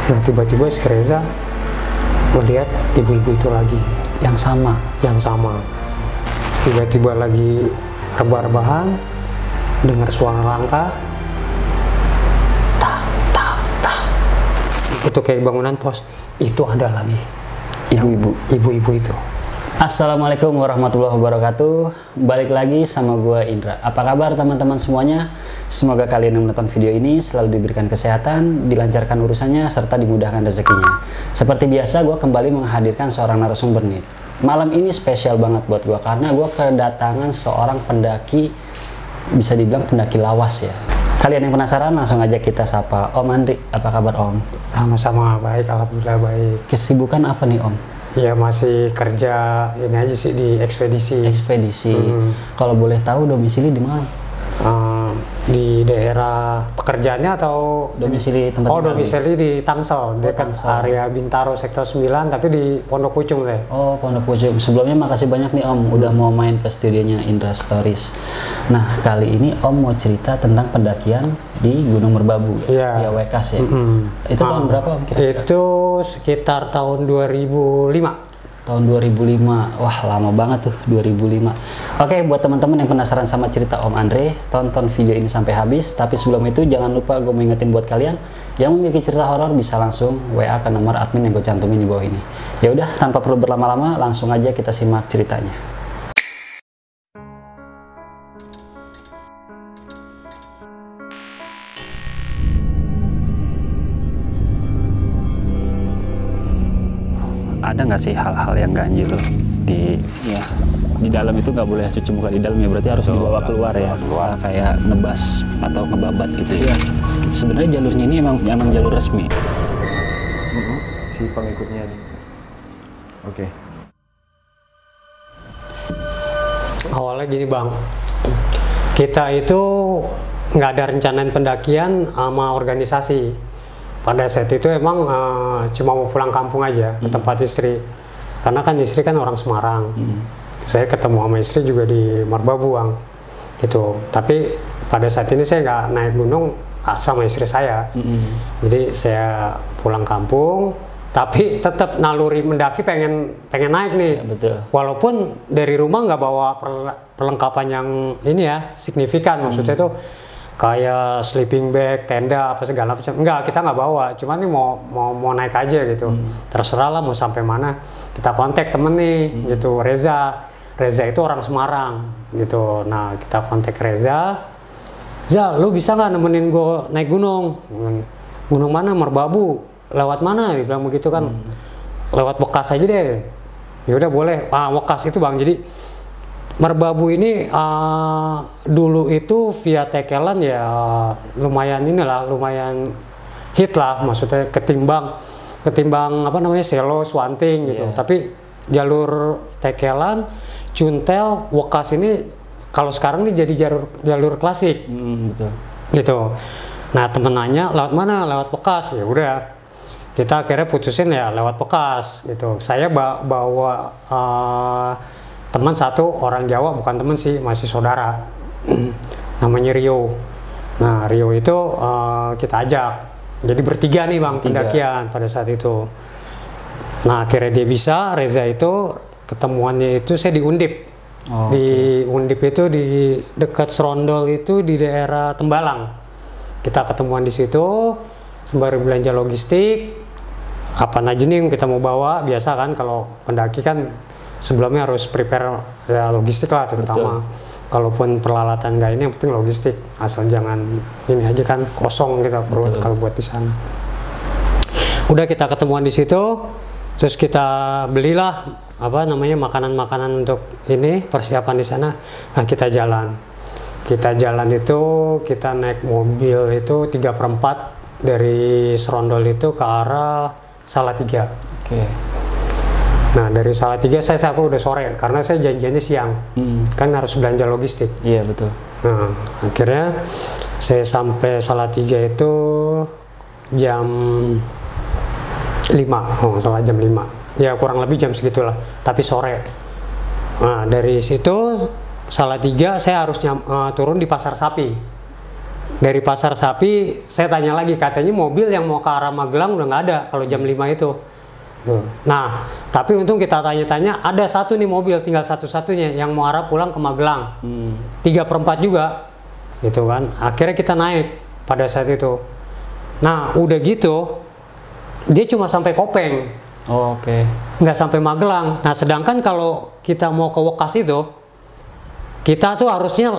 Nah tiba-tiba si Reza melihat ibu-ibu itu lagi Yang sama. Tiba-tiba lagi rebah-rebahan, dengar suara langkah, tak tak tak. Itu kayak bangunan pos. Itu ada lagi ibu-ibu itu. Assalamualaikum warahmatullahi wabarakatuh. Balik lagi sama gue Indra. Apa kabar teman-teman semuanya? Semoga kalian yang menonton video ini selalu diberikan kesehatan, dilancarkan urusannya, serta dimudahkan rezekinya. Seperti biasa, gue kembali menghadirkan seorang narasumber nih. Malam ini spesial banget buat gue karena gue kedatangan seorang pendaki, bisa dibilang pendaki lawas ya. Kalian yang penasaran, langsung aja kita sapa Om Andri. Apa kabar Om? Sama-sama baik, alhamdulillah baik. Kesibukan apa nih Om? Ya masih kerja ini aja sih di ekspedisi. Kalau boleh tahu domisili di mana? Di daerah pekerjaannya atau domisili tempat? Oh, domisili di Tangsel, dekat area Bintaro sektor 9, tapi di Pondok Pucung deh. Oh, Pondok Pucung. Sebelumnya makasih banyak nih Om udah mau main ke studionya Indra Stories. Nah, kali ini Om mau cerita tentang pendakian di Gunung Merbabu ya, Wekas ya. Itu tahun berapa Om kira-kira? Itu sekitar tahun 2005. Tahun 2005, wah lama banget tuh 2005. Oke, buat teman-teman yang penasaran sama cerita Om Andre, tonton video ini sampai habis. Tapi sebelum itu jangan lupa gue mau ingetin buat kalian yang memiliki cerita horor bisa langsung WA ke nomor admin yang gue cantumin di bawah ini. Ya udah, tanpa perlu berlama-lama, langsung aja kita simak ceritanya. Ada nggak sih hal-hal yang ganjil di dalam itu? Nggak boleh cuci muka di dalam ya, berarti harus dibawa keluar ya, kayak nebas atau ngebabat gitu ya. Sebenarnya jalurnya ini emang jalur resmi. Si pengikutnya nih. Oke. Awalnya gini Bang, kita itu nggak ada rencanain pendakian sama organisasi. Pada saat itu emang cuma mau pulang kampung aja ke tempat istri, karena kan istri kan orang Semarang. Saya ketemu sama istri juga di Merbabu Bang, gitu. Tapi pada saat ini saya nggak naik gunung sama istri saya. Jadi saya pulang kampung, tapi tetap naluri mendaki pengen naik nih. Ya, betul. Walaupun dari rumah nggak bawa perlengkapan yang ini ya signifikan, maksudnya itu kayak sleeping bag, tenda, apa segala macam. Enggak, kita nggak bawa. Cuman nih mau naik aja gitu. Terserah lah mau sampai mana. Kita kontak temen nih, gitu. Reza itu orang Semarang, gitu. Nah kita kontak Reza. Za, lu bisa nggak nemenin gue naik gunung? Gunung mana? Merbabu. Lewat mana? Dia bilang begitu kan. Lewat Wekas aja deh. Ya udah boleh. Wekas itu Bang. Jadi Merbabu ini dulu itu via Tekelan ya lumayan hit lah, maksudnya ketimbang apa namanya Selo, Swanting gitu. Tapi jalur Tekelan, Cuntel, Wekas ini kalau sekarang ini jadi jalur klasik. Betul. Gitu. Nah temen nanya lewat mana? Lewat Wekas. Ya udah. Kita akhirnya putusin ya lewat Wekas gitu. Saya bawa teman satu orang Jawa, bukan teman sih, masih saudara, namanya Rio. Nah Rio itu kita ajak, jadi bertiga nih Bang pendakian pada saat itu. Nah akhirnya dia bisa, Reza itu ketemuannya itu saya di Undip. Di Undip itu di dekat Serondol itu di daerah Tembalang. Kita ketemuan di situ sembari belanja logistik, apa aja nih yang kita mau bawa. Biasa kan kalau pendaki kan sebelumnya harus prepare ya logistik lah terutama. Kalaupun peralatan nggak ini, yang penting logistik, asal jangan ini aja kan kosong kita perut kalau buat di sana. Udah kita ketemuan di situ, terus kita belilah apa namanya makanan-makanan untuk ini persiapan di sana. Nah kita jalan itu kita naik mobil itu 3/4 dari Serondol itu ke arah Salatiga. Nah dari Salatiga saya udah sore karena saya janjiannya siang, kan harus belanja logistik. Iya betul. Nah akhirnya saya sampai Salatiga itu jam 5, salah jam 5. Ya kurang lebih jam segitulah, tapi sore. Nah dari situ Salatiga saya harus turun di Pasar Sapi. Dari Pasar Sapi saya tanya lagi, katanya mobil yang mau ke arah Magelang udah nggak ada kalau jam 5 itu. Tuh. Nah, tapi untung kita tanya-tanya, ada satu nih mobil, tinggal satu-satunya yang mau arah pulang ke Magelang. 3/4 juga, gitu kan. Akhirnya kita naik pada saat itu. Nah, udah gitu, dia cuma sampai Kopeng. Oh, oke. Nggak sampai Magelang. Nah, sedangkan kalau kita mau ke Wekas itu, kita tuh harusnya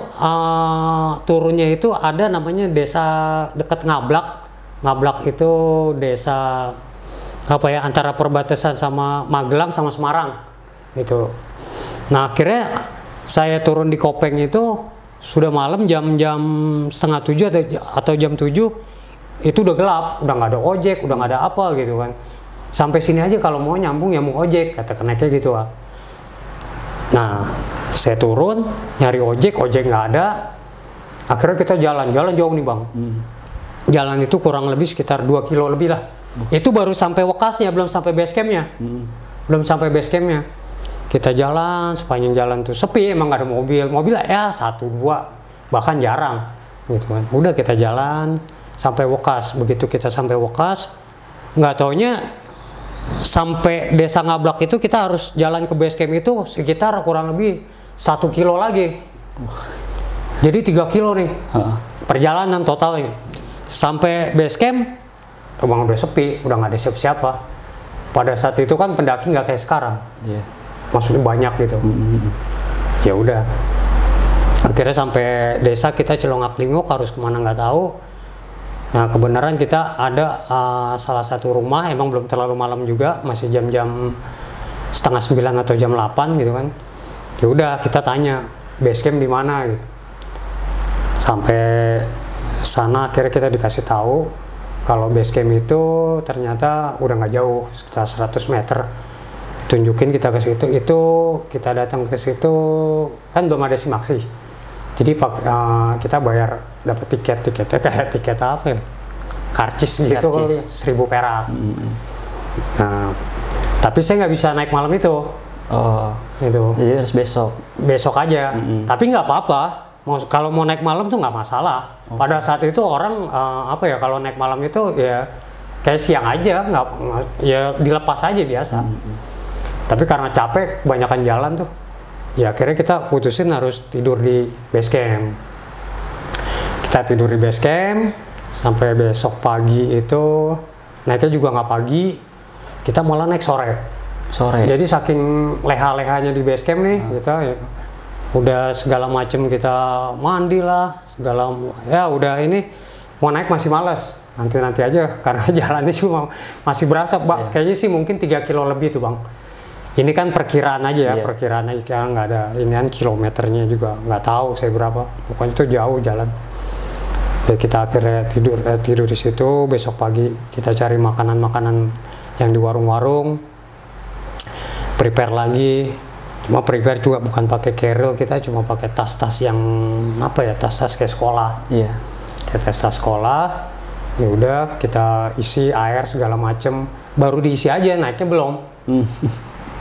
turunnya itu ada namanya desa dekat Ngablak. Ngablak itu desa apa ya, antara perbatasan sama Magelang sama Semarang gitu. Nah, akhirnya saya turun di Kopeng itu sudah malam, jam-jam 6:30 atau jam 7 itu udah gelap, udah nggak ada ojek, udah nggak ada apa gitu kan. Sampai sini aja kalau mau nyambung ya mau ojek, kata keneknya gitu lah. Nah, saya turun nyari ojek nggak ada. Akhirnya kita jalan jauh nih bang. Jalan itu kurang lebih sekitar 2 kilo lebih lah. Itu baru sampai Wekasnya, belum sampai base campnya. Belum sampai base campnya. Kita jalan, sepanjang jalan tuh sepi, emang nggak ada mobil. Mobil ya 1-2, bahkan jarang gitu kan. Udah kita jalan sampai Wekas. Begitu kita sampai Wekas, nggak taunya sampai desa Ngablak itu kita harus jalan ke base camp itu sekitar kurang lebih 1 kilo lagi. Jadi 3 kilo nih perjalanan totalnya. Sampai base camp emang udah sepi, udah nggak ada siapa-siapa. Pada saat itu kan pendaki nggak kayak sekarang, maksudnya banyak gitu. Ya udah, akhirnya sampai desa kita celongak-linguk, harus kemana nggak tahu. Nah, kebenaran kita ada salah satu rumah, emang belum terlalu malam juga, masih jam-jam 8:30 atau jam 8 gitu kan. Ya udah, kita tanya base camp di mana gitu. Sampai sana akhirnya kita dikasih tahu kalau base camp itu ternyata udah nggak jauh, sekitar 100 meter. Tunjukin kita ke situ, itu kita datang ke situ kan belum ada simaksi. Jadi kita bayar, dapat tiketnya kayak tiket apa ya, karcis gitu, 1.000 perak. Nah, tapi saya nggak bisa naik malam itu. Oh, gitu. Jadi harus besok aja. Tapi nggak apa-apa, kalau mau naik malam tuh nggak masalah. Pada saat itu orang apa ya, kalau naik malam itu ya kayak siang aja, nggak ya dilepas aja biasa. Tapi karena capek, kebanyakan jalan tuh, ya akhirnya kita putusin harus tidur di base camp. Kita tidur di base camp sampai besok pagi itu, naiknya juga nggak pagi, kita malah naik sore. Jadi saking leha-lehanya di base camp nih, kita ya, udah segala macem kita mandi lah, segala ya udah ini mau naik masih malas, nanti aja karena jalannya cuma masih berasa, kayaknya sih mungkin 3 kilo lebih tuh bang. Ini kan perkiraan aja ya, perkiraan aja, karena nggak ada inian kilometernya juga, nggak tahu saya berapa, pokoknya itu jauh jalan. Ya kita akhirnya tidur di situ. Besok pagi kita cari makanan-makanan yang di warung-warung, prepare lagi. Cuma prepare juga bukan pakai carrier, kita cuma pakai tas-tas yang apa ya, tas-tas kayak sekolah. Kayak tas sekolah. Ya udah kita isi air segala macem, baru diisi aja, naiknya belum.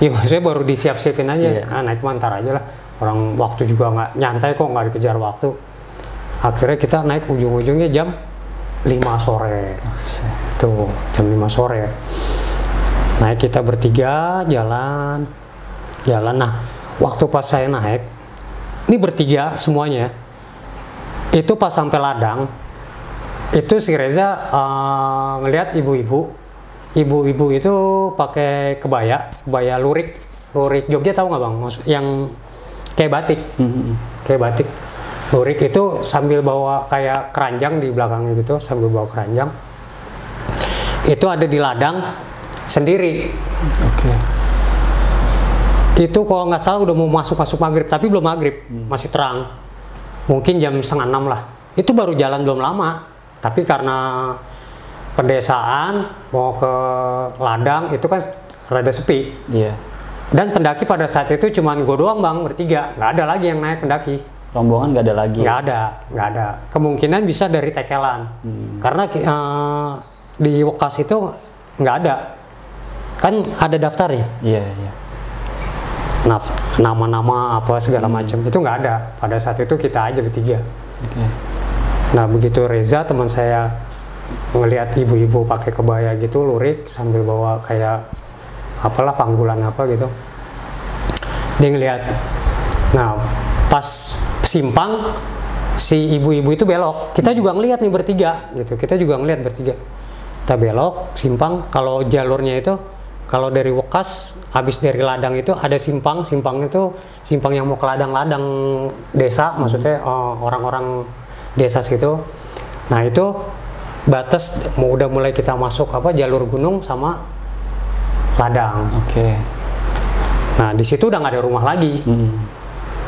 Ya maksudnya baru disiap-siapin aja, naik mantar aja lah, orang waktu juga nggak nyantai kok, nggak dikejar waktu. Akhirnya kita naik ujung-ujungnya jam 5 sore, tuh jam 5 sore. Naik kita bertiga, jalan. Nah waktu pas saya naik, ini bertiga semuanya, itu pas sampai ladang, itu si Reza ngelihat ibu-ibu itu pakai kebaya lurik Jogja, tahu nggak bang? Maksud yang kayak batik, lurik itu sambil bawa kayak keranjang di belakangnya gitu, sambil bawa keranjang. Itu ada di ladang sendiri. Itu kalau nggak salah udah mau masuk maghrib, tapi belum maghrib, masih terang. Mungkin jam 5:30 lah. Itu baru jalan belum lama, tapi karena pedesaan mau ke ladang itu kan rada sepi. Dan pendaki pada saat itu cuman gue doang bang, bertiga, nggak ada lagi yang naik pendaki. Rombongan nggak ada lagi? Nggak ada. Kemungkinan bisa dari Tekelan, karena di Wekas itu nggak ada, kan ada daftarnya. Nama-nama apa segala macam itu nggak ada. Pada saat itu kita aja bertiga. Nah begitu Reza teman saya ngelihat ibu-ibu pakai kebaya gitu lurik sambil bawa kayak apalah panggulan apa gitu, dia ngelihat. Nah pas simpang si ibu-ibu itu belok, kita juga ngelihat nih bertiga gitu, kita juga ngelihat bertiga, kita belok simpang. Kalau jalurnya itu kalau dari Wekas habis dari ladang itu ada simpang itu simpang yang mau ke ladang-ladang desa, maksudnya orang-orang desa situ. Nah itu batas udah mulai kita masuk jalur gunung sama ladang. Oke. Nah di situ udah nggak ada rumah lagi,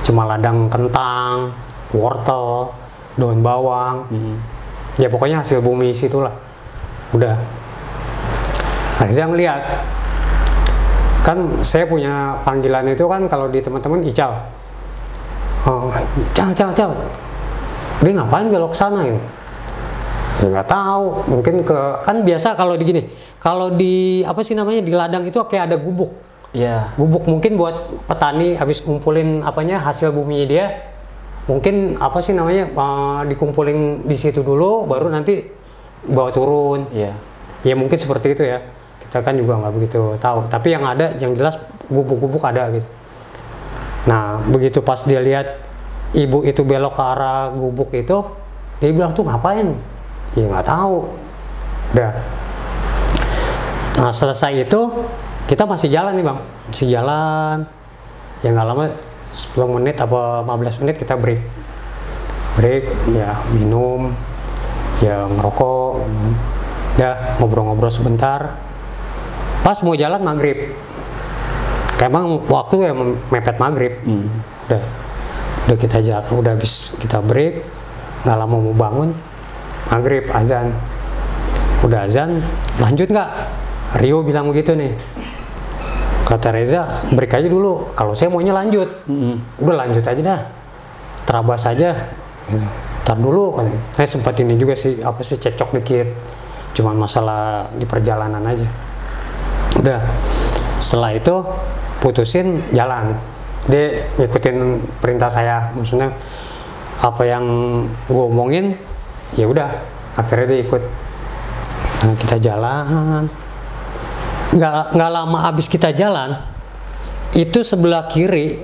cuma ladang kentang, wortel, daun bawang, ya pokoknya hasil bumi situlah. Udah. Nah, saya ngeliat, kan saya punya panggilan itu kan kalau di teman-teman Ical. Cal. Dia ngapain belok sana ya? Ya nggak tahu, mungkin kan biasa kalau di gini, kalau di di ladang itu kayak ada gubuk. Iya. Gubuk mungkin buat petani habis kumpulin hasil buminya dia, mungkin dikumpulin di situ dulu, baru nanti bawa turun. Iya. Ya mungkin seperti itu ya. Kita kan juga nggak begitu tahu. Tapi yang jelas gubuk-gubuk ada gitu. Nah begitu pas dia lihat ibu itu belok ke arah gubuk itu, dia bilang tuh ngapain? Ya nggak tahu. Udah. Nah selesai itu kita masih jalan nih bang, masih jalan. Ya nggak lama, 10 menit apa 15 menit kita break, ya minum, ya ngerokok, ya ngobrol-ngobrol sebentar. Pas mau jalan maghrib, kayak emang waktu ya mepet maghrib. Udah kita jalan, udah habis kita break, nggak lama mau bangun, maghrib azan. Udah azan, lanjut nggak? Rio bilang begitu nih. Kata Reza, break aja dulu. Kalau saya maunya lanjut. Udah lanjut aja dah. Terabas aja. Ntar dulu. Saya sempat ini juga sih, cekcok dikit. Cuman masalah di perjalanan aja. Udah. Setelah itu putusin jalan. Dia ngikutin perintah saya. Maksudnya apa yang gue omongin, ya udah. Akhirnya dia ikut. Nah, kita jalan. Nggak lama habis kita jalan, itu sebelah kiri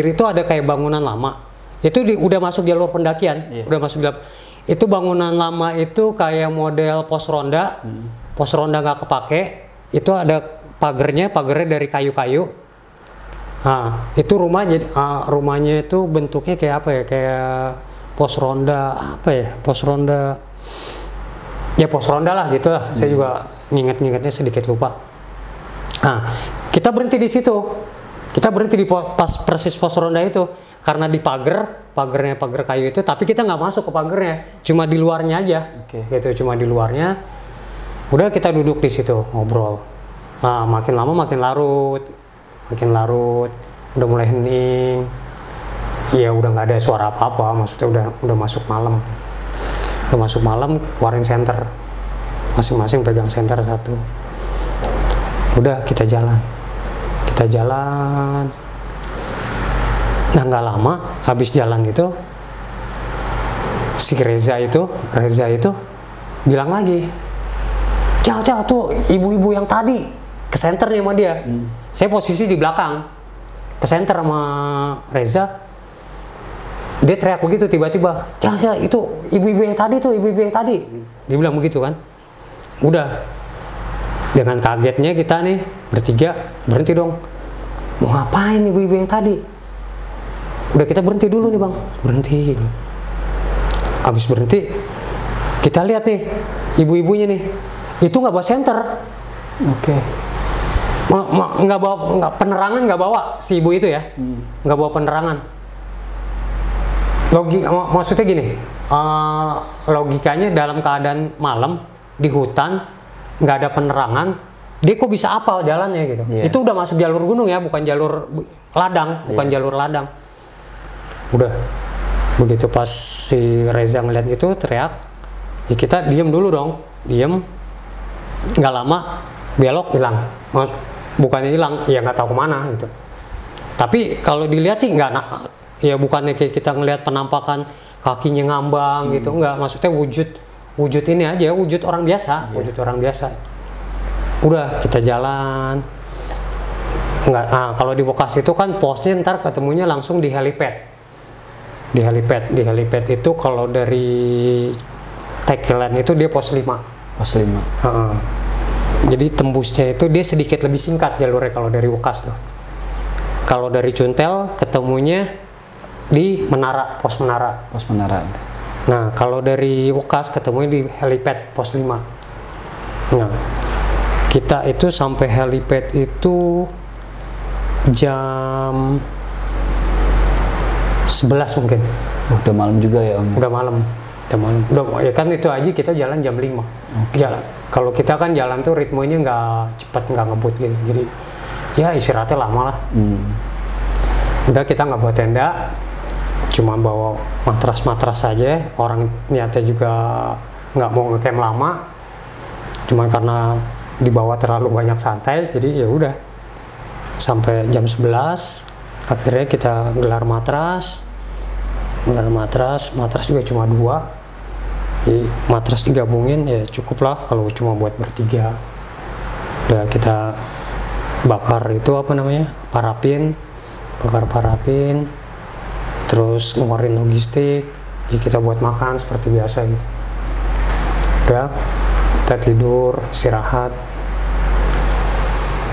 itu ada kayak bangunan lama. Itu udah masuk jalur pendakian, udah masuk dalam. Itu bangunan lama itu kayak model pos ronda, pos ronda nggak kepake. Itu ada pagernya dari kayu-kayu. Nah, itu rumahnya itu bentuknya kayak apa ya? Kayak pos ronda pos ronda. Ya pos ronda lah gitu lah. Saya juga ngingetnya sedikit lupa. Nah, kita berhenti di situ. Kita berhenti di persis pos ronda itu karena di pagar kayu itu, tapi kita nggak masuk ke pagernya, cuma di luarnya aja. Gitu, cuma di luarnya. Udah kita duduk di situ ngobrol. Nah, makin lama makin larut. Udah mulai hening. Ya udah nggak ada suara apa-apa, maksudnya udah masuk malam. Udah masuk malam, keluarin senter. Masing-masing pegang senter satu. Udah kita jalan. Nah nggak lama habis jalan itu si Reza itu bilang lagi, Cal tuh ibu-ibu yang tadi ke senter nih sama dia. Saya posisi di belakang, ke senter sama Reza. Dia teriak begitu tiba-tiba, Cal itu ibu-ibu yang tadi tuh, ibu-ibu yang tadi. Dia bilang begitu kan. Udah, dengan kagetnya kita nih bertiga berhenti dong. Mau ngapain ibu-ibu yang tadi? Udah kita berhenti dulu nih bang, berhenti. Abis berhenti, kita lihat nih ibu-ibunya nih, itu nggak bawa senter. Nggak penerangan nggak bawa si ibu itu ya, nggak bawa penerangan. Maksudnya gini, logikanya dalam keadaan malam di hutan nggak ada penerangan, dia kok bisa apal jalannya gitu. Itu udah masuk jalur gunung ya, bukan jalur ladang, jalur ladang. Udah begitu pas si Reza ngeliat gitu teriak, ya kita diem dulu dong, diem. Nggak lama belok hilang, bukannya hilang, ya nggak tahu kemana gitu. Tapi kalau dilihat sih nggak, ya bukannya kita ngelihat penampakan kakinya ngambang gitu, enggak, maksudnya wujud ini aja, wujud orang biasa, wujud orang biasa. Udah kita jalan, enggak, kalau di Bekasi itu kan posnya ntar ketemunya langsung di helipad. Di helipad itu kalau dari Tekilan itu dia pos 5. Pos 5. Jadi tembusnya itu dia sedikit lebih singkat jalurnya kalau dari Ukas tuh. Kalau dari Cuntel ketemunya di Menara, pos Menara. Pos Menara. Nah, kalau dari Ukas ketemunya di helipad pos 5. Nah, kita itu sampai helipad itu jam 11 mungkin. Udah malam juga ya Om? Udah malam. Udah, ya kan itu aja kita jalan jam 5. Jalan. Kalau kita kan jalan tuh ritmenya nggak cepat, nggak ngebut gitu. Jadi ya istirahatnya lama lah. Udah kita nggak bawa tenda, cuma bawa matras saja. Orang niatnya juga nggak mau ngecamp lama, cuma karena di bawah terlalu banyak santai, jadi ya udah sampai jam 11 akhirnya kita gelar matras juga cuma 2, jadi matras digabungin ya cukup lah kalau cuma buat bertiga. Udah kita bakar itu apa namanya, bakar parafin, terus ngeluarin logistik, ya kita buat makan seperti biasa gitu. Udah kita tidur, istirahat.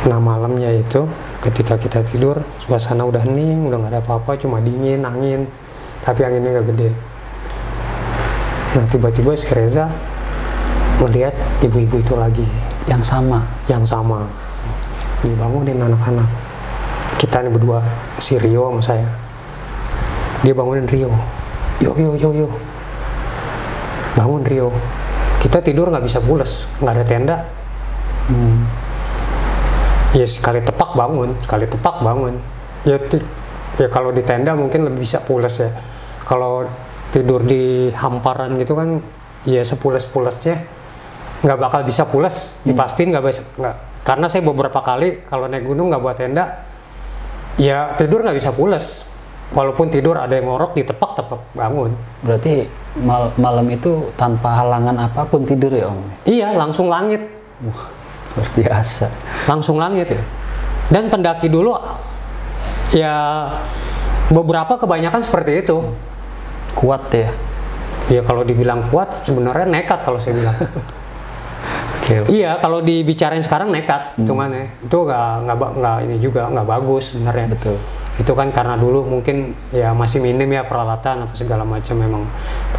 Nah malamnya itu ketika kita tidur, suasana udah hening, udah nggak ada apa-apa, cuma dingin, angin, tapi anginnya nggak gede. Nah tiba-tiba si Reza melihat ibu-ibu itu lagi. Yang sama. Dibangunin anak-anak. Kita nih berdua, si Rio sama saya. Dia bangunin Rio. Yo. Bangun Rio. Kita tidur nggak bisa pules, nggak ada tenda. Ya sekali tepak bangun. Ya kalau di tenda mungkin lebih bisa pules ya. Kalau tidur di hamparan gitu kan, ya sepules-pulesnya nggak bakal bisa pules. Dipastiin nggak bisa, nggak. Karena saya beberapa kali kalau naik gunung nggak bawa tenda, ya tidur nggak bisa pules. Walaupun tidur ada yang ngorok, ditepak bangun. Berarti malam itu tanpa halangan apapun tidur ya Om? Iya, langsung langit. Luar biasa. Langsung langit ya. Dan pendaki dulu ya beberapa kebanyakan seperti itu. Kuat ya? Ya kalau dibilang kuat sebenarnya nekat kalau saya bilang. Okay. Iya, kalau dibicarain sekarang nekat hitungannya. Itu nggak ini juga nggak bagus sebenarnya. Betul. Itu kan karena dulu mungkin ya masih minim ya peralatan apa segala macam,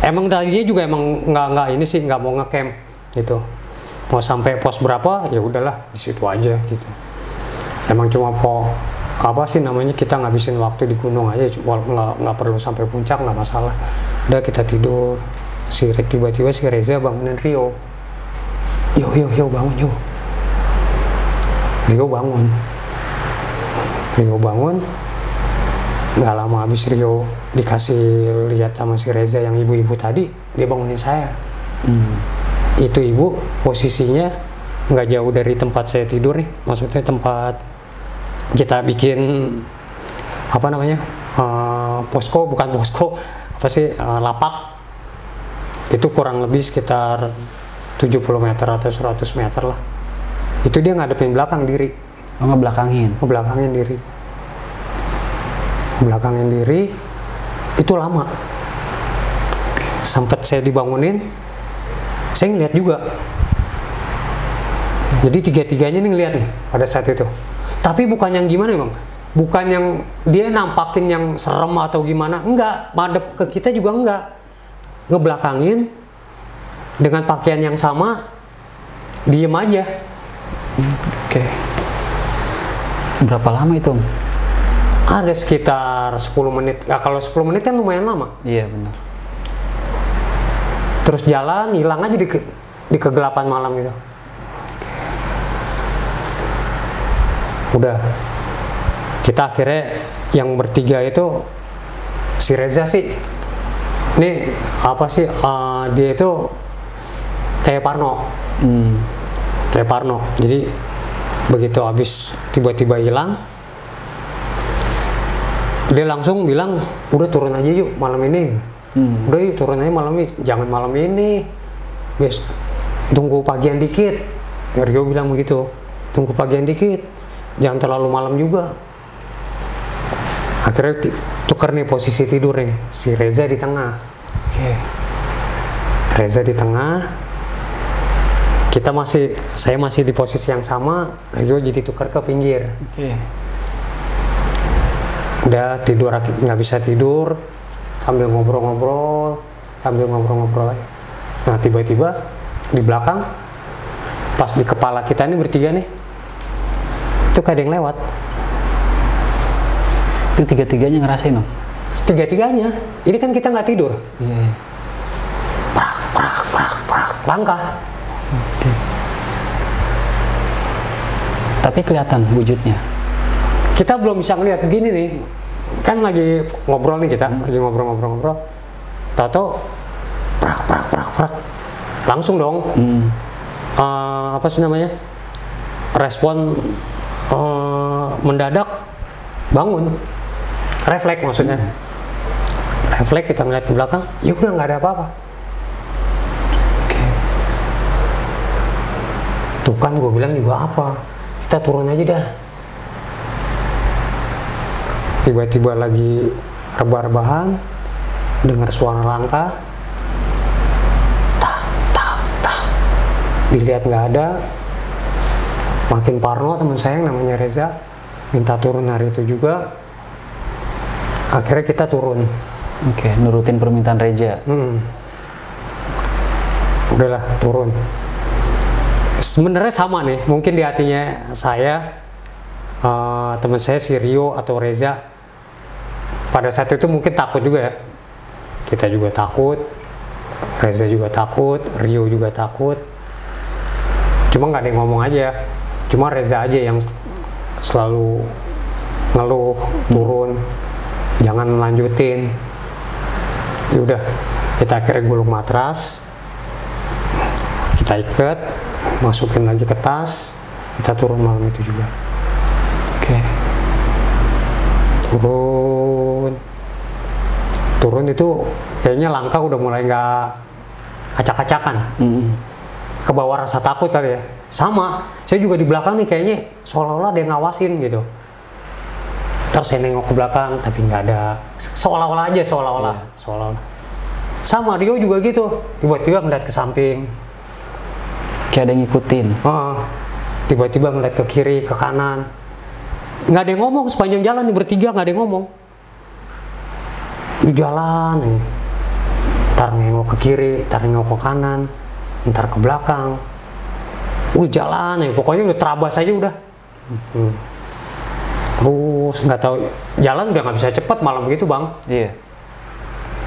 emang tadinya juga emang nggak ini sih, nggak mau ngecamp gitu. Mau sampai pos berapa ya udahlah di situ aja gitu. Emang cuma apa sih namanya, kita ngabisin waktu di gunung aja, nggak perlu sampai puncak, nggak masalah. Udah kita tidur, tiba-tiba si Reza bangunin Rio. Yo bangun yo. Rio bangun. Nggak lama habis Rio dikasih lihat sama si Reza yang ibu-ibu tadi, dia bangunin saya. Itu ibu posisinya nggak jauh dari tempat saya tidur nih, maksudnya tempat kita bikin apa namanya, posko, bukan posko, apa sih, lapak. Itu kurang lebih sekitar 70 meter atau 100 meter lah. Itu dia ngadepin belakang diri. Ngebelakangin diri. Itu lama. Sampai saya dibangunin, saya ngeliat juga. Jadi tiga-tiganya nih ngeliat nih pada saat itu. Tapi bukan yang gimana Bang, bukan yang dia nampakin yang serem atau gimana, enggak, madep ke kita juga enggak. Ngebelakangin dengan pakaian yang sama, diem aja. Oke. Berapa lama itu? Ada sekitar 10 menit. Nah, kalau 10 menit kan lumayan lama. Iya benar. Terus jalan, hilang aja di kegelapan malam gitu. Udah. Kita akhirnya yang bertiga itu, si Reza sih, ini apa sih, dia itu kayak Parno. Kayak Parno. Jadi begitu habis tiba-tiba hilang, dia langsung bilang, udah turun aja yuk malam ini. Udah yuk turun aja malam ini, jangan malam ini, tunggu pagian dikit. Rio bilang begitu, tunggu pagian dikit, jangan terlalu malam juga. Akhirnya tukar nih posisi tidur nih, si Reza di tengah. Reza di tengah, saya masih di posisi yang sama, Rio jadi tukar ke pinggir. Udah tidur, nggak bisa tidur, sambil ngobrol-ngobrol aja. Nah tiba-tiba di belakang, pas di kepala kita ini bertiga nih, itu kayak ada yang lewat. Itu tiga-tiganya ngerasain dong? Tiga-tiganya, ini kan kita nggak tidur. Prak, langkah. Tapi kelihatan wujudnya. Kita belum bisa ngeliat begini nih, kan lagi ngobrol nih kita, lagi ngobrol. Tahu prak, langsung dong. Apa sih namanya? Respon mendadak, bangun, refleks maksudnya. Refleks, kita ngeliat ke belakang, ya udah nggak ada apa-apa. Tuh kan gue bilang juga apa, kita turun aja dah. Tiba-tiba lagi rebah-rebahan, dengar suara langkah, tak, dilihat nggak ada, makin parno teman saya yang namanya Reza, minta turun hari itu juga. Akhirnya kita turun. Nurutin permintaan Reza. Udahlah turun. Sebenarnya sama nih, mungkin di hatinya saya, teman saya si Rio atau Reza, pada saat itu mungkin takut juga ya. Kita juga takut, Reza juga takut, Rio juga takut. Cuma nggak ada yang ngomong aja. Cuma Reza aja yang selalu ngeluh, turun, jangan lanjutin. Yaudah, kita akhirnya gulung matras, kita ikat, masukin lagi ke tas, kita turun malam itu juga. Turun itu kayaknya langkah udah mulai nggak acak-acakan. Ke bawah rasa takut kali ya. Sama, saya juga di belakang nih kayaknya seolah-olah dia ngawasin gitu. Terus saya nengok ke belakang tapi nggak ada, seolah-olah aja, seolah-olah. Sama Rio juga gitu, tiba-tiba ngeliat ke samping, kayak ada yang ngikutin. Tiba-tiba ngeliat ke kiri, ke kanan, nggak ada yang ngomong sepanjang jalan nih, bertiga nggak ada yang ngomong. Di jalan nih, ntar nengok ke kiri, ntar nengok ke kanan, ntar ke belakang, jalan ya, pokoknya udah terabas aja udah. Terus nggak tahu, jalan udah nggak bisa cepet malam begitu bang.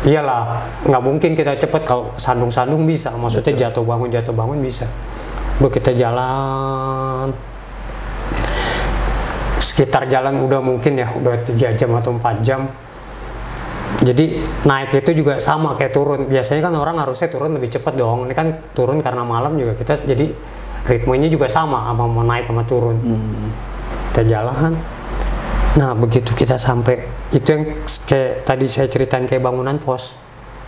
Iyalah, nggak mungkin kita cepet, kalau sandung-sandung bisa, maksudnya jatuh bangun bisa. Udah kita jalan, sekitar jalan udah mungkin ya, udah 3 jam atau 4 jam. Jadi naik itu juga sama kayak turun. Biasanya kan orang harusnya turun lebih cepat dong. Ini kan turun karena malam juga kita, jadi ritmenya juga sama mau naik sama turun. Kita jalan. Nah begitu kita sampai, itu yang kayak tadi saya ceritain kayak bangunan pos.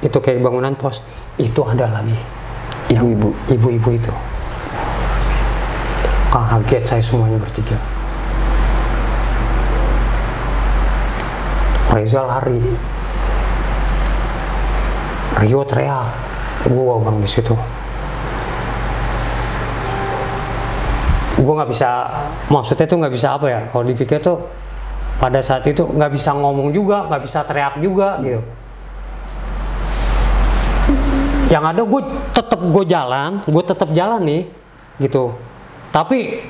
Itu kayak bangunan pos. Itu ada lagi ibu-ibu itu. Kaget saya semuanya bertiga. Reza lari, Rio teriak, gua bang di situ. Gua nggak bisa, maksudnya tuh nggak bisa apa ya? Kalau dipikir tuh pada saat itu nggak bisa ngomong juga, nggak bisa teriak juga gitu. Yang ada gue tetap jalan nih gitu. Tapi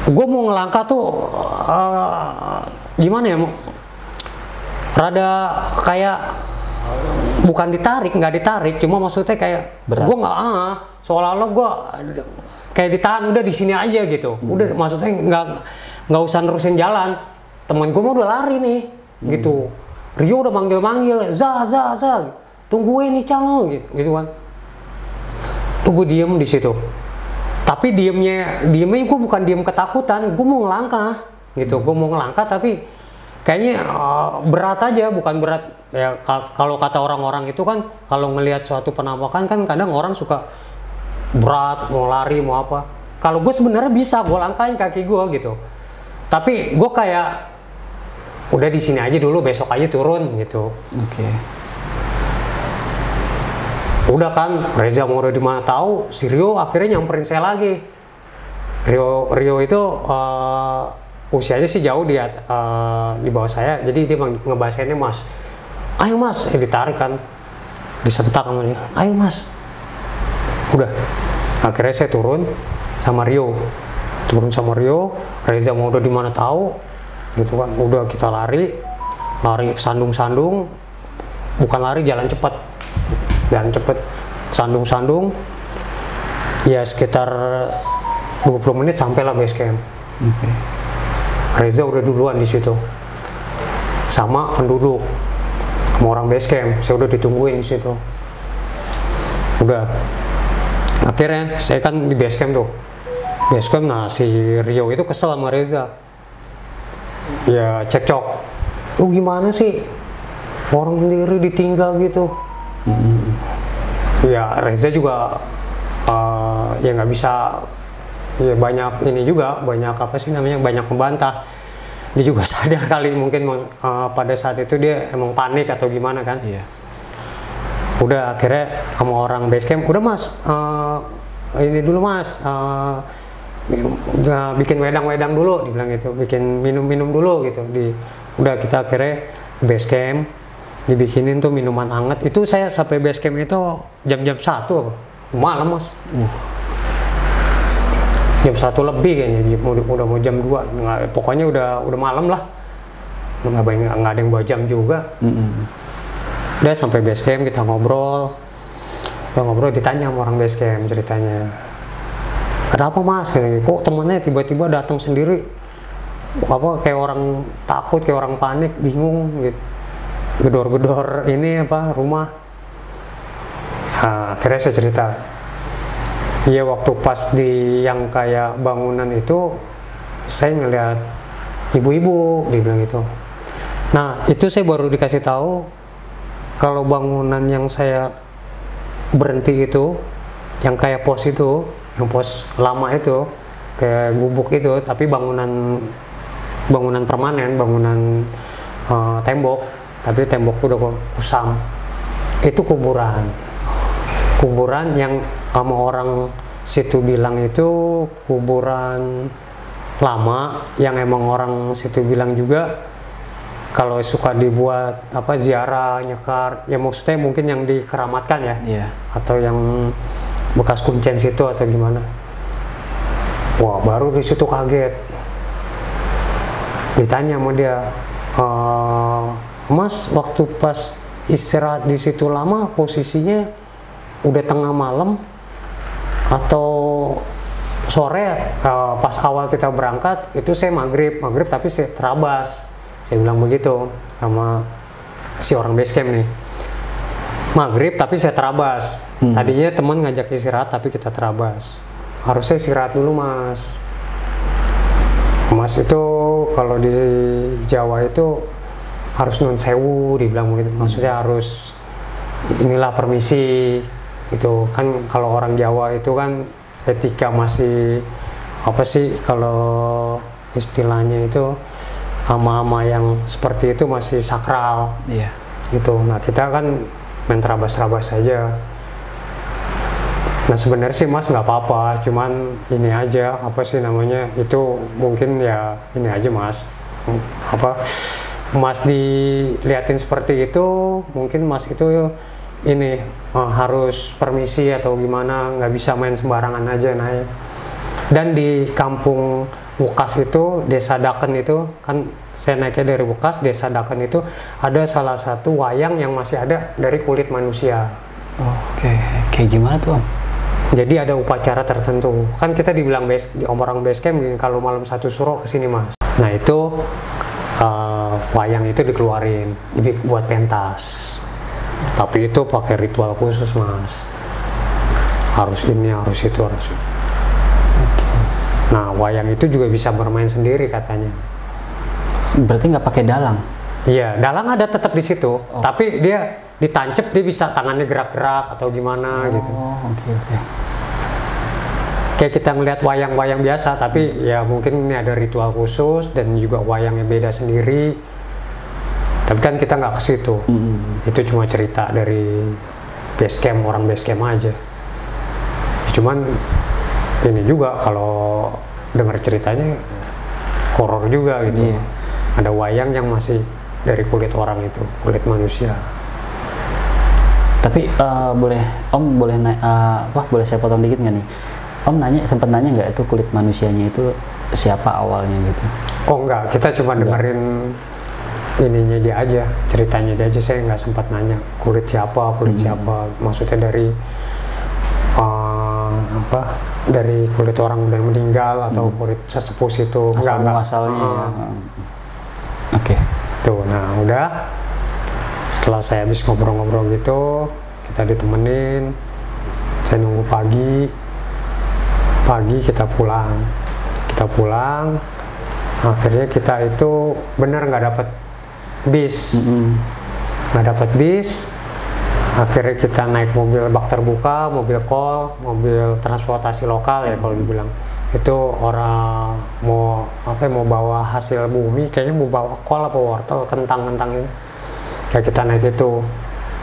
gue mau ngelangkah tuh gimana ya? Rada kayak bukan nggak ditarik, cuma maksudnya kayak gue nggak seolah-olah gue kayak ditahan, udah di sini aja gitu. Udah maksudnya nggak usah nerusin jalan. Temen gue udah lari nih gitu. Rio udah manggil za tungguin nih Cang gitu kan. Tuh gue diem di situ. Tapi diemnya gue bukan diem ketakutan, gue mau ngelangkah gitu. Gue mau ngelangkah tapi kayaknya berat aja, bukan berat ya. Kalau kata orang-orang itu kan, kalau ngelihat suatu penampakan kan kadang orang suka berat, mau lari mau apa. Kalau gue sebenarnya bisa gue langkahin kaki gue gitu, tapi gue kayak udah di sini aja dulu, besok aja turun gitu. Oke. Udah kan, Reza mau udah di mana tahu, si Rio akhirnya nyamperin saya lagi. Rio itu usianya sih jauh di bawah saya, jadi dia ngebahasainnya Mas, ayo Mas, ditarik kan, disentak sama dia, ayo Mas. Udah, akhirnya saya turun sama Rio, Reza mau udah di mana tahu, gitu kan. Udah kita lari sandung-sandung, bukan lari, jalan cepet, sandung-sandung, ya sekitar 20 menit sampailah base camp. Okay. Reza udah duluan di situ, sama penduduk, sama orang base camp. Saya udah ditungguin di situ. Udah, akhirnya saya kan di base camp tuh. Base camp, nah si Rio itu kesel sama Reza. Ya cekcok. Lu gimana sih? Orang sendiri ditinggal gitu. Ya Reza juga ya nggak bisa. Ya banyak ini juga, banyak apa sih namanya, banyak membantah. Dia juga sadar kali mungkin pada saat itu dia emang panik atau gimana kan. Iya. Udah akhirnya sama orang base camp, udah Mas, ini dulu Mas, bikin wedang-wedang dulu, dibilang gitu, bikin minum-minum dulu gitu. Udah kita akhirnya base camp, dibikinin tuh minuman hangat. Itu saya sampai base camp itu jam-jam 1 malam Mas. Jam 1 lebih kayaknya, udah mau jam 2, pokoknya udah malam lah, nggak ada yang bawa jam juga. Udah sampai base camp kita ngobrol, ditanya sama orang base camp ceritanya, kenapa Mas, kok temennya tiba-tiba datang sendiri, apa kayak orang takut, kayak orang panik, bingung gitu, gedor-gedor ini apa rumah. Nah, akhirnya saya cerita. Iya, waktu pas di yang kayak bangunan itu, saya ngeliat ibu-ibu, dibilang gitu. Nah, itu saya baru dikasih tahu kalau bangunan yang saya berhenti itu, yang kayak pos itu, yang pos lama itu, kayak gubuk itu, tapi bangunan permanen, bangunan tembok, tapi tembok udah kusam. Itu kuburan yang sama orang situ bilang itu kuburan lama, yang emang orang situ bilang juga kalau suka dibuat apa ziarah, nyekar, ya maksudnya mungkin yang dikeramatkan ya, atau yang bekas kuncen situ atau gimana. Wah, baru di situ kaget, ditanya sama dia, Mas waktu pas istirahat di situ lama posisinya udah tengah malam atau sore? Pas awal kita berangkat itu saya maghrib tapi saya terabas, saya bilang begitu sama si orang base camp nih, maghrib tapi saya terabas. Tadinya teman ngajak istirahat tapi kita terabas, harusnya istirahat dulu Mas itu kalau di Jawa itu harus nun sewu, dibilang begitu, maksudnya harus inilah permisi itu kan. Kalau orang Jawa itu kan etika masih apa sih, kalau istilahnya itu ama-ama yang seperti itu masih sakral gitu. Nah kita kan main terabas-terabas saja. Nah sebenarnya sih Mas nggak apa-apa, cuman ini aja apa sih namanya itu, mungkin ya ini aja Mas, apa Mas diliatin seperti itu, mungkin Mas itu ini harus permisi atau gimana, nggak bisa main sembarangan aja naik. Dan di kampung Wukas itu, desa Daken itu kan, saya naiknya dari Wukas, desa Daken itu ada salah satu wayang yang masih ada dari kulit manusia. Oke. Kayak gimana tuh Om? Jadi ada upacara tertentu, kan kita dibilang orang base camp gini, kalau malam 1 suro kesini Mas. Nah itu wayang itu dikeluarin, buat pentas. Tapi itu pakai ritual khusus Mas, harus ini, harus itu, harus itu. Nah wayang itu juga bisa bermain sendiri katanya. Berarti nggak pakai dalang? Iya, dalang ada tetap di situ, tapi dia ditancap, dia bisa tangannya gerak-gerak atau gimana gitu. Oh, oke. Kayak kita ngelihat wayang-wayang biasa, tapi ya mungkin ini ada ritual khusus dan juga wayangnya beda sendiri. Tapi kan kita nggak ke situ. Itu cuma cerita dari base camp, orang base camp aja. Cuman ini juga kalau dengar ceritanya horor juga gitu. Ada wayang yang masih dari kulit orang itu, kulit manusia. Tapi boleh boleh saya potong dikit nggak nih? Om sempat nanya nggak itu kulit manusianya itu siapa awalnya gitu? Oh enggak, kita cuma dengerin ininya dia aja, ceritanya dia aja. Saya nggak sempat nanya kulit siapa, maksudnya dari dari kulit orang udah meninggal atau kulit sesepuh situ. Asal muasalnya ya. Oke. Tuh, nah udah setelah saya habis ngobrol-ngobrol gitu, kita ditemenin, saya nunggu pagi kita pulang, akhirnya kita itu benar nggak dapat bis, akhirnya kita naik mobil bak terbuka, mobil kol, mobil transportasi lokal ya kalau dibilang. Itu orang mau bawa hasil bumi, kayaknya mau bawa kol apa wortel, kentang itu. Kayak kita naik itu,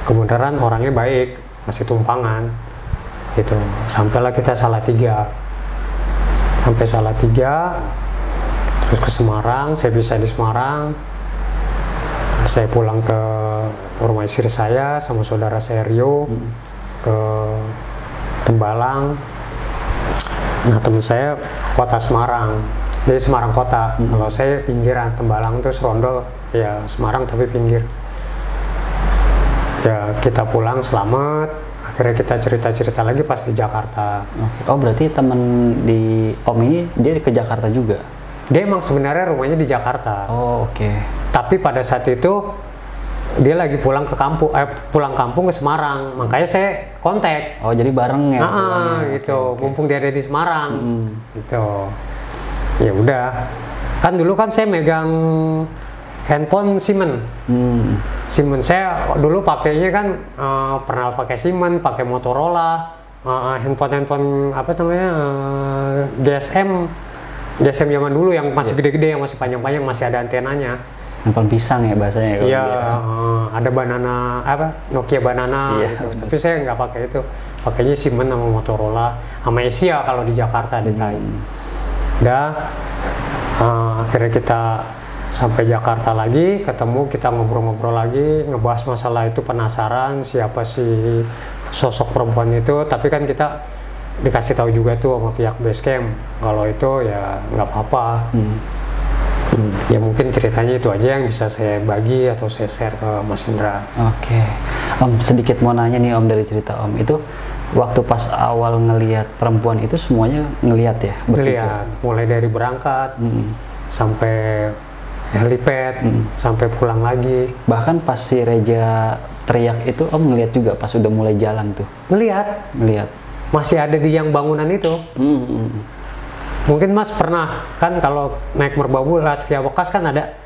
kebenaran orangnya baik, masih tumpangan gitu. Sampailah kita Salatiga, terus ke Semarang. Saya bisa di Semarang, saya pulang ke rumah istri saya sama saudara saya Rio ke Tembalang. Nah, teman saya kota Semarang, jadi Semarang kota. Kalau saya pinggiran, Tembalang tuh serondol ya Semarang tapi pinggir. Ya kita pulang selamat, akhirnya kita cerita lagi pas di Jakarta. Oh, berarti teman di Om ini dia ke Jakarta juga? Dia emang sebenarnya rumahnya di Jakarta. Oh, oke. Tapi pada saat itu dia lagi pulang kampung ke Semarang, makanya saya kontak. Oh, jadi bareng ya? Gitu. Okay. Mumpung dia ada di Semarang, gitu. Ya udah. Kan dulu kan saya megang handphone Siemens. Siemens saya dulu pakainya kan pernah pakai Siemens, pakai Motorola, handphone apa namanya GSM zaman dulu yang masih gede-gede, yang masih panjang-panjang, masih ada antenanya. Handphone pisang ya bahasanya. Iya, ada banana Nokia banana gitu. Tapi saya nggak pakai itu, pakainya Siemens sama Motorola sama Asia kalau di Jakarta DKI. Udah, akhirnya kita sampai Jakarta lagi, ketemu, kita ngobrol-ngobrol lagi, ngebahas masalah itu, penasaran siapa sih sosok perempuan itu. Tapi kan kita dikasih tahu juga tuh sama pihak base camp kalau itu ya nggak apa-apa. Ya mungkin ceritanya itu aja yang bisa saya bagi atau saya share ke Mas Indra. Oke. Om, sedikit mau nanya nih Om, dari cerita Om itu waktu pas awal ngelihat perempuan itu semuanya ngelihat ya? Ngelihat, mulai dari berangkat sampai helipad, sampai pulang lagi. Bahkan pas si Reja teriak itu Om ngelihat juga pas udah mulai jalan tuh? Ngelihat. Masih ada di yang bangunan itu. Mungkin Mas pernah kan kalau naik Merbabu lihat via bekas kan ada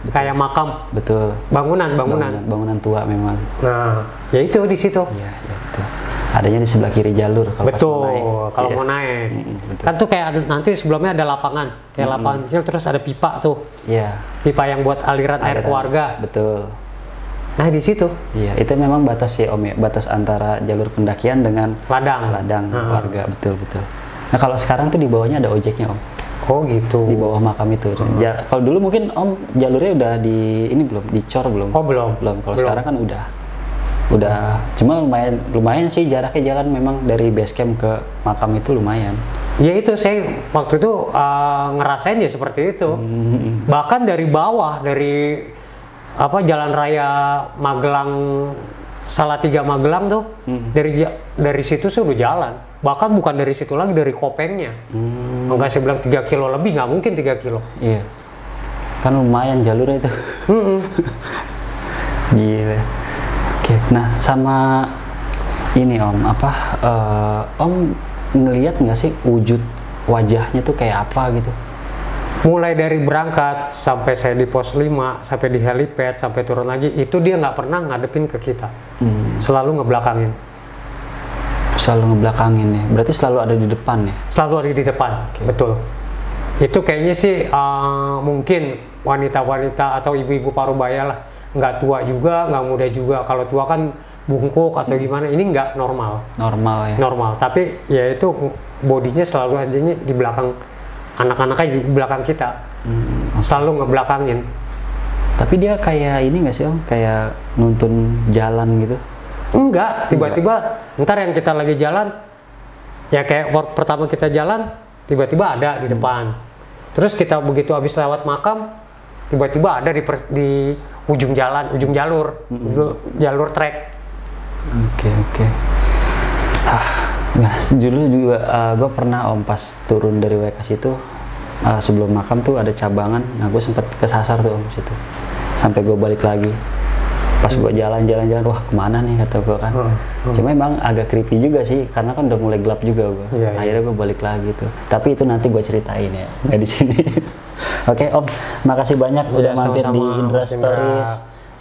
kayak makam. Betul. Bangunan tua memang. Nah, ya itu di situ. Iya, betul. Adanya di sebelah kiri jalur kalau kalau mau naik. Kan tuh kayak ada, nanti sebelumnya ada lapangan, kayak lapangan kecil, terus ada pipa tuh. Iya. Pipa yang buat aliran air keluarga. Betul. Nah, di situ. Iya, itu memang batas ya Om ya, batas antara jalur pendakian dengan ladang warga. Betul. Nah, kalau sekarang tuh di bawahnya ada ojeknya Om. Oh gitu. Di bawah makam itu. Kalau dulu mungkin Om jalurnya udah dicor belum? Oh belum. Kalau sekarang kan udah. Cuma lumayan sih jaraknya jalan memang dari base camp ke makam itu lumayan. Ya itu saya waktu itu ngerasain ya seperti itu. Bahkan dari bawah, dari jalan raya Magelang, Salatiga Magelang tuh, dari situ saya udah jalan. Bahkan bukan dari situ lagi, dari Kopengnya. Enggak, saya bilang 3 kilo lebih, nggak mungkin 3 kilo. Iya. Kan lumayan jalurnya itu. Gila. Oke, nah sama ini Om, Om ngelihat nggak sih wujud wajahnya tuh kayak apa gitu? mulai dari berangkat sampai saya di pos 5, sampai di helipad, sampai turun lagi, itu dia nggak pernah ngadepin ke kita. Selalu ngebelakangin. Selalu ngebelakangin ya. Berarti selalu ada di depan ya? Selalu ada di depan, betul. Itu kayaknya sih mungkin wanita-wanita atau ibu-ibu parubaya lah. Nggak tua juga, nggak muda juga. Kalau tua kan bungkuk atau gimana, ini nggak normal. Normal ya? Normal, tapi ya itu bodinya selalu adanya di belakang, anak-anaknya di belakang kita. Selalu ngebelakangin. Tapi dia kayak ini nggak sih Om? Kayak nuntun jalan gitu? Enggak, tiba-tiba ntar yang kita lagi jalan, ya kayak pertama kita jalan, tiba-tiba ada di depan. Terus kita begitu habis lewat makam, tiba-tiba ada di ujung jalan, ujung jalur, jalur trek. Oke. Nah, dulu juga gue pernah Om pas turun dari WKS itu, sebelum makam tuh ada cabangan. Nah gue sempet kesasar tuh Om situ, sampai gue balik lagi. Pas gue jalan-jalan, wah kemana nih kata gue kan. Cuma emang agak creepy juga sih, karena kan udah mulai gelap juga gue. Akhirnya gue balik lagi tuh. Tapi itu nanti gue ceritain ya, nggak di sini. Oke Om, makasih banyak udah mampir di Indra Stories.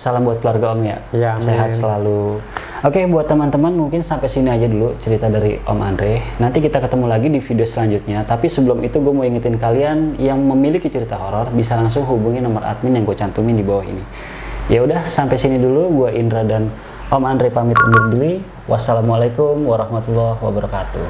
Salam buat keluarga Om ya. Sehat selalu. Oke, buat teman-teman mungkin sampai sini aja dulu cerita dari Om Andre. Nanti kita ketemu lagi di video selanjutnya. Tapi sebelum itu gue mau ingetin kalian yang memiliki cerita horor bisa langsung hubungi nomor admin yang gue cantumin di bawah ini. Ya udah, sampai sini dulu. Gue Indra dan Om Andre pamit undur diri. Wassalamualaikum warahmatullahi wabarakatuh.